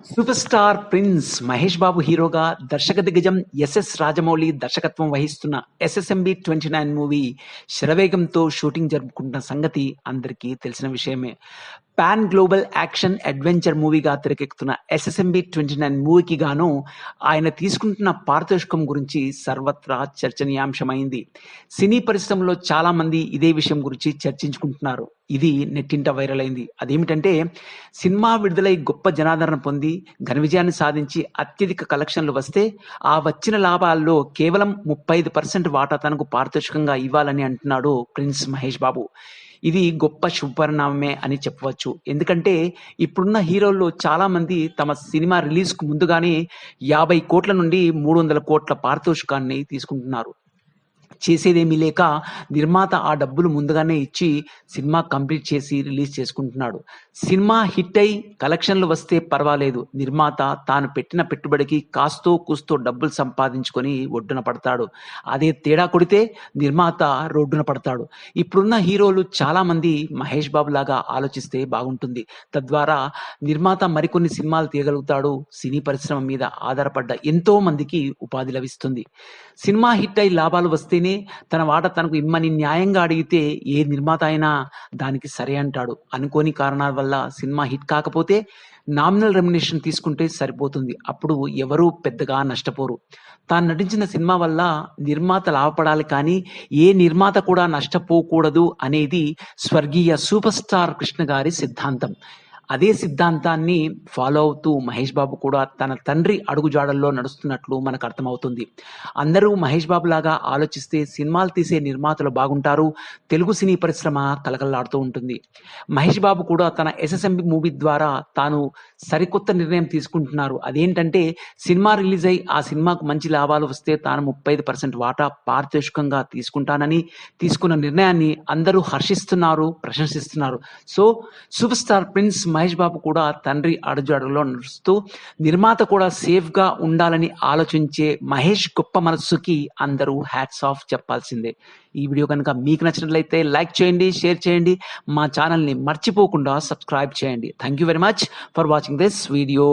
Super star prince Mahesh బాబు హీరోగా దర్శక దిగ్గజం ఎస్ఎస్ రాజమౌళి దర్శకత్వం వహిస్తున్న ఎస్ఎస్ఎంబి 29 మూవీ శరవేగంతో షూటింగ్ జరుపుకుంటున్న సంగతి అందరికీ తెలిసిన విషయమే. పాన్ గ్లోబల్ యాక్షన్ అడ్వెంచర్ మూవీగా తెరకెక్కుతున్న ఎస్ఎస్ఎంబి 29 మూవీకి గాను ఆయన తీసుకుంటున్న పారితోషికం గురించి సర్వత్రా చర్చనీయాంశమైంది. సినీ పరిశ్రమలో చాలా మంది ఇదే విషయం గురించి చర్చించుకుంటున్నారు. ఇది నెట్టింట వైరల్ అయింది. అదేమిటంటే, సినిమా విడుదలై గొప్ప జనాదరణ పొంది ఘన విజయాన్ని సాధించి అత్యధిక కలెక్షన్లు వస్తే ఆ వచ్చిన లాభాల్లో కేవలం 35% వాటా తనకు పారితోషికంగా ఇవ్వాలని అంటున్నాడు ప్రిన్స్ మహేష్ బాబు. ఇది గొప్ప శుభపరిణామమే అని చెప్పవచ్చు. ఎందుకంటే ఇప్పుడున్న హీరోల్లో చాలా మంది తమ సినిమా రిలీజ్‌కు ముందుగానే 50,00,00,000 నుండి 300,00,00,000 పారితోషికాన్ని తీసుకుంటున్నారు. చేసేదేమీ లేక నిర్మాత ఆ డబ్బులు ముందుగానే ఇచ్చి సినిమా కంప్లీట్ చేసి రిలీజ్ చేసుకుంటున్నాడు. సినిమా హిట్ అయి కలెక్షన్‌లు వస్తే పర్వాలేదు. నిర్మాత తాను పెట్టిన పెట్టుబడికి కాస్తో కూస్తో డబ్బులు సంపాదించుకొని ఒడ్డున పడతాడు. అదే తేడా కొడితే నిర్మాత రోడ్డున పడతాడు. ఇప్పుడున్న హీరోలు చాలామంది మహేష్ బాబులాగా ఆలోచిస్తే బాగుంటుంది. తద్వారా నిర్మాత మరికొన్ని సినిమాలు తీయగలుగుతాడు. సినీ పరిశ్రమ మీద ఆధారపడ్డ ఎంతో మందికి ఉపాధి లభిస్తుంది. సినిమా హిట్ అయి లాభాలు వస్తేనే తన వాటా తనకు ఇమ్మని న్యాయంగా అడిగితే ఏ నిర్మాత అయినా దానికి సరే అంటాడు. అనుకోని కారణాల వల్ల సినిమా హిట్ కాకపోతే నామినల్ రెమ్యునరేషన్ తీసుకుంటే సరిపోతుంది. అప్పుడు ఎవరూ పెద్దగా నష్టపోరు. తాను నటించిన సినిమా వల్ల నిర్మాత లాభపడాలి కానీ ఏ నిర్మాత కూడా నష్టపోకూడదు అనేది స్వర్గీయ సూపర్ స్టార్ కృష్ణ గారి సిద్ధాంతం. అదే సిద్ధాంతాన్ని ఫాలో అవుతూ మహేష్ బాబు కూడా తన తండ్రి అడుగుజాడల్లో నడుస్తున్నట్లు మనకు అర్థమవుతుంది. అందరూ మహేష్ బాబులాగా ఆలోచిస్తే సినిమాలు తీసే నిర్మాతలు బాగుంటారు. తెలుగు సినీ పరిశ్రమ కలకల్లాడుతూ ఉంటుంది. మహేష్ బాబు కూడా తన ఎస్ఎస్ఎంబి మూవీ ద్వారా తాను సరికొత్త నిర్ణయం తీసుకుంటున్నారు. అదేంటంటే, సినిమా రిలీజ్ అయ్యి ఆ సినిమాకు మంచి లాభాలు వస్తే తాను 35% వాటా పారితోషికంగా తీసుకుంటానని తీసుకున్న నిర్ణయాన్ని అందరూ హర్షిస్తున్నారు, ప్రశంసిస్తున్నారు. So, super star prince Mahesh Babu కూడా తండ్రి అడుగుజాడల్లో నడుస్తూ నిర్మాత కూడా సేఫ్‌గా ఉండాలని ఆలోచించే మహేష్ గొప్ప మనస్సుకి అందరూ హ్యాట్స్ ఆఫ్ చెప్పాల్సిందే. ఈ వీడియో కనుక మీకు నచ్చినట్లయితే లైక్ చేయండి, షేర్ చేయండి. మా ఛానల్‌ని మర్చిపోకుండా సబ్స్క్రైబ్ చేయండి. Thank you very much for watching this video.